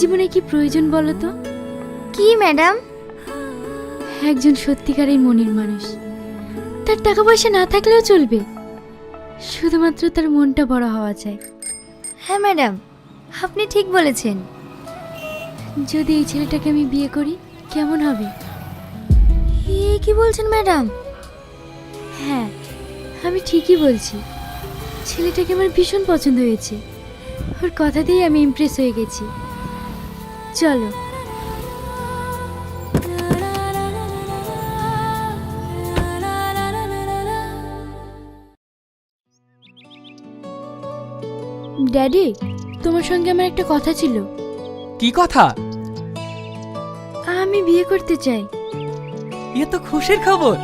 জীবনে কি প্রয়োজন বলো তো? কি ম্যাডাম? একজন সত্যিকারের মনের মানুষ। তার টাকা পয়সা না থাকলেও চলবে, শুধুমাত্র তার মনটা বড় হওয়া চাই। হ্যাঁ ম্যাডাম, আপনি ঠিক বলেছেন। যদি এই ছেলেটাকে আমি বিয়ে করি কেমন হবে? কি বলছেন ম্যাডাম? হ্যাঁ, আমি ঠিকই বলছি। ছেলেটাকে আমার ভীষণ পছন্দ হয়েছে। ওর কথাতেই আমি ইমপ্রেস হয়ে গেছি। চলো। ড্যাডি, তোমার সঙ্গে আমার একটা কথা ছিল। কি কথা? আমি বিয়ে করতে চাই। এ তো খুশির খবর।